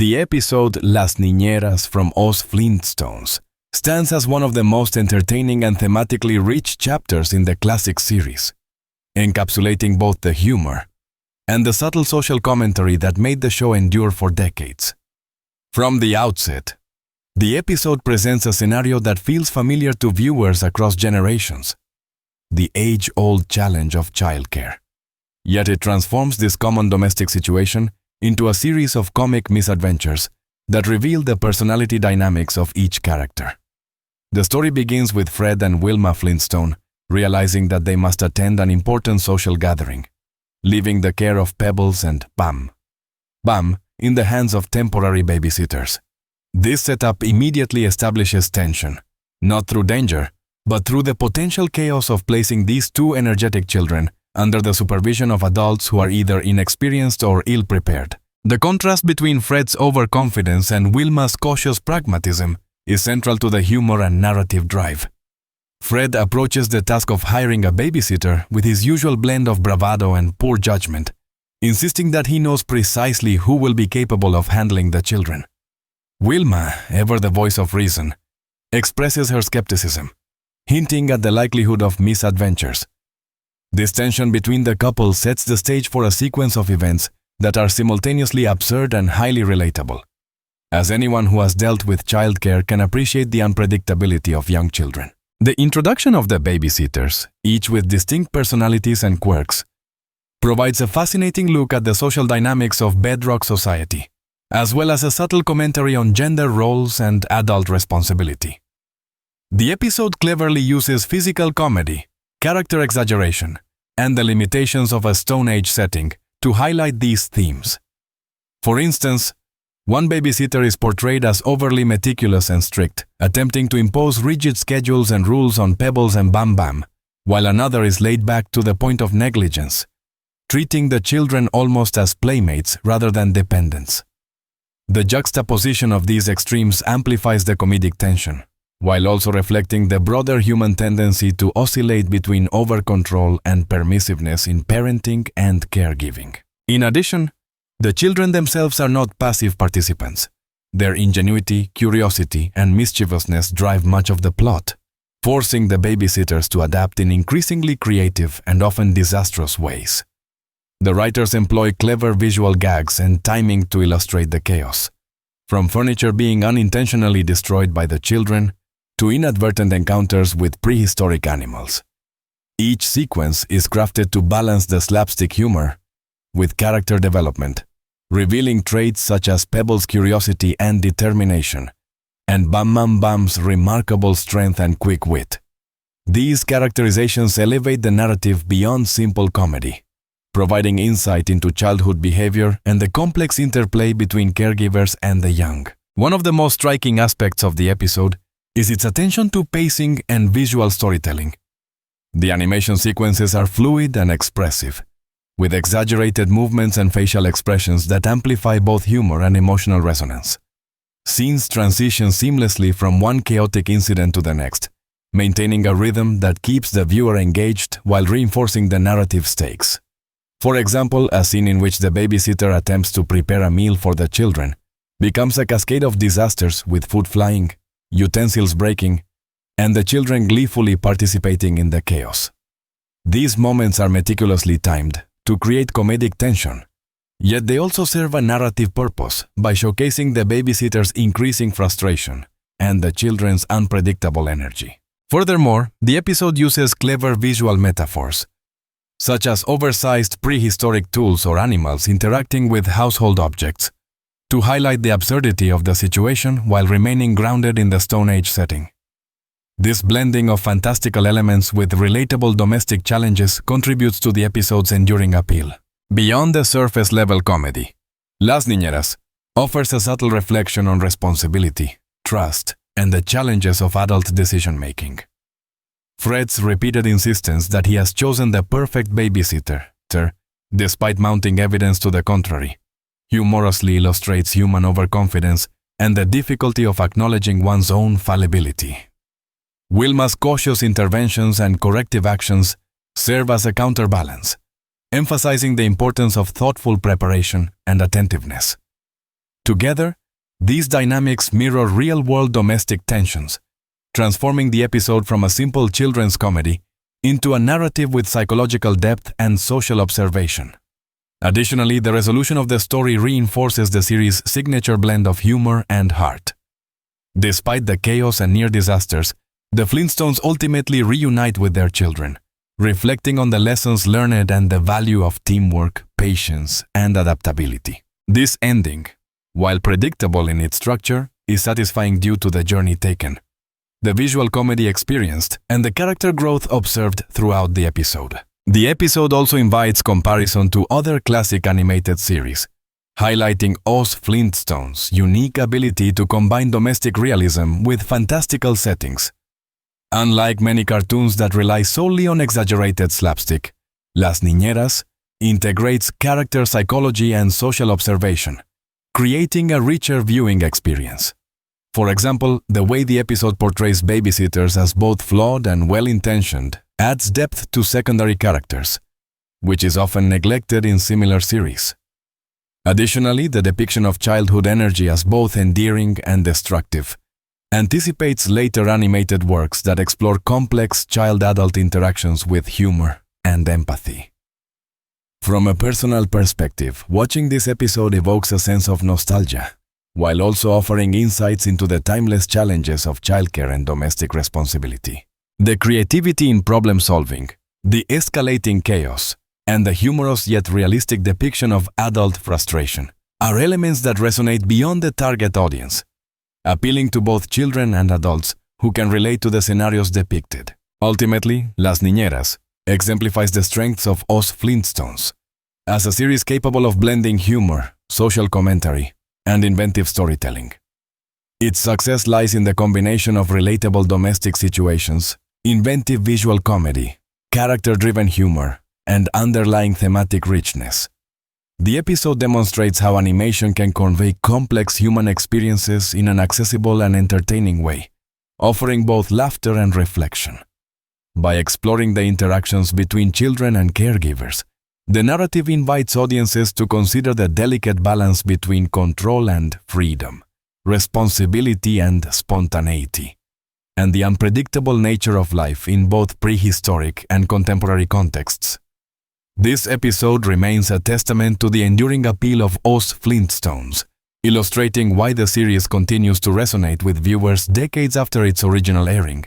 The episode Las Niñeras from Os Flintstones stands as one of the most entertaining and thematically rich chapters in the classic series, encapsulating both the humor and the subtle social commentary that made the show endure for decades. From the outset, the episode presents a scenario that feels familiar to viewers across generations: the age-old challenge of childcare. Yet it transforms this common domestic situation into a series of comic misadventures that reveal the personality dynamics of each character. The story begins with Fred and Wilma Flintstone realizing that they must attend an important social gathering, leaving the care of Pebbles and Bam in the hands of temporary babysitters. This setup immediately establishes tension, not through danger, but through the potential chaos of placing these two energetic children under the supervision of adults who are either inexperienced or ill-prepared. The contrast between Fred's overconfidence and Wilma's cautious pragmatism is central to the humor and narrative drive. Fred approaches the task of hiring a babysitter with his usual blend of bravado and poor judgment, insisting that he knows precisely who will be capable of handling the children. Wilma, ever the voice of reason, expresses her skepticism, hinting at the likelihood of misadventures. This tension between the couple sets the stage for a sequence of events that are simultaneously absurd and highly relatable, as anyone who has dealt with childcare can appreciate the unpredictability of young children. The introduction of the babysitters, each with distinct personalities and quirks, provides a fascinating look at the social dynamics of bedrock society, as well as a subtle commentary on gender roles and adult responsibility. The episode cleverly uses physical comedy, character exaggeration, and the limitations of a Stone Age setting to highlight these themes. For instance, one babysitter is portrayed as overly meticulous and strict, attempting to impose rigid schedules and rules on Pebbles and Bam, while another is laid back to the point of negligence, treating the children almost as playmates rather than dependents. The juxtaposition of these extremes amplifies the comedic tension, while also reflecting the broader human tendency to oscillate between over-control and permissiveness in parenting and caregiving. In addition, the children themselves are not passive participants. Their ingenuity, curiosity, and mischievousness drive much of the plot, forcing the babysitters to adapt in increasingly creative and often disastrous ways. The writers employ clever visual gags and timing to illustrate the chaos, from furniture being unintentionally destroyed by the children to inadvertent encounters with prehistoric animals. Each sequence is crafted to balance the slapstick humor with character development, revealing traits such as Pebbles' curiosity and determination, and Bam's remarkable strength and quick wit. These characterizations elevate the narrative beyond simple comedy, providing insight into childhood behavior and the complex interplay between caregivers and the young. One of the most striking aspects of the episode is its attention to pacing and visual storytelling. The animation sequences are fluid and expressive, with exaggerated movements and facial expressions that amplify both humor and emotional resonance. Scenes transition seamlessly from one chaotic incident to the next, maintaining a rhythm that keeps the viewer engaged while reinforcing the narrative stakes. For example, a scene in which the babysitter attempts to prepare a meal for the children becomes a cascade of disasters, with food flying, utensils breaking, and the children gleefully participating in the chaos. These moments are meticulously timed to create comedic tension, yet they also serve a narrative purpose by showcasing the babysitter's increasing frustration and the children's unpredictable energy. Furthermore, the episode uses clever visual metaphors, such as oversized prehistoric tools or animals interacting with household objects, to highlight the absurdity of the situation while remaining grounded in the Stone Age setting. This blending of fantastical elements with relatable domestic challenges contributes to the episode's enduring appeal. Beyond the surface-level comedy, Las Niñeras offers a subtle reflection on responsibility, trust, and the challenges of adult decision-making. Fred's repeated insistence that he has chosen the perfect babysitter, despite mounting evidence to the contrary, humorously illustrates human overconfidence and the difficulty of acknowledging one's own fallibility. Wilma's cautious interventions and corrective actions serve as a counterbalance, emphasizing the importance of thoughtful preparation and attentiveness. Together, these dynamics mirror real-world domestic tensions, transforming the episode from a simple children's comedy into a narrative with psychological depth and social observation. Additionally, the resolution of the story reinforces the series' signature blend of humor and heart. Despite the chaos and near disasters, the Flintstones ultimately reunite with their children, reflecting on the lessons learned and the value of teamwork, patience, and adaptability. This ending, while predictable in its structure, is satisfying due to the journey taken, the visual comedy experienced, and the character growth observed throughout the episode. The episode also invites comparison to other classic animated series, highlighting Oz Flintstones' unique ability to combine domestic realism with fantastical settings. Unlike many cartoons that rely solely on exaggerated slapstick, Las Niñeras integrates character psychology and social observation, creating a richer viewing experience. For example, the way the episode portrays babysitters as both flawed and well-intentioned adds depth to secondary characters, which is often neglected in similar series. Additionally, the depiction of childhood energy as both endearing and destructive anticipates later animated works that explore complex child-adult interactions with humor and empathy. From a personal perspective, watching this episode evokes a sense of nostalgia, while also offering insights into the timeless challenges of childcare and domestic responsibility. The creativity in problem-solving, the escalating chaos, and the humorous yet realistic depiction of adult frustration are elements that resonate beyond the target audience, appealing to both children and adults who can relate to the scenarios depicted. Ultimately, Las Niñeras exemplifies the strengths of Oz Flintstones as a series capable of blending humor, social commentary, and inventive storytelling. Its success lies in the combination of relatable domestic situations, inventive visual comedy, character-driven humor, and underlying thematic richness. The episode demonstrates how animation can convey complex human experiences in an accessible and entertaining way, offering both laughter and reflection. By exploring the interactions between children and caregivers, the narrative invites audiences to consider the delicate balance between control and freedom, responsibility and spontaneity, and the unpredictable nature of life in both prehistoric and contemporary contexts. This episode remains a testament to the enduring appeal of Oz Flintstones, illustrating why the series continues to resonate with viewers decades after its original airing.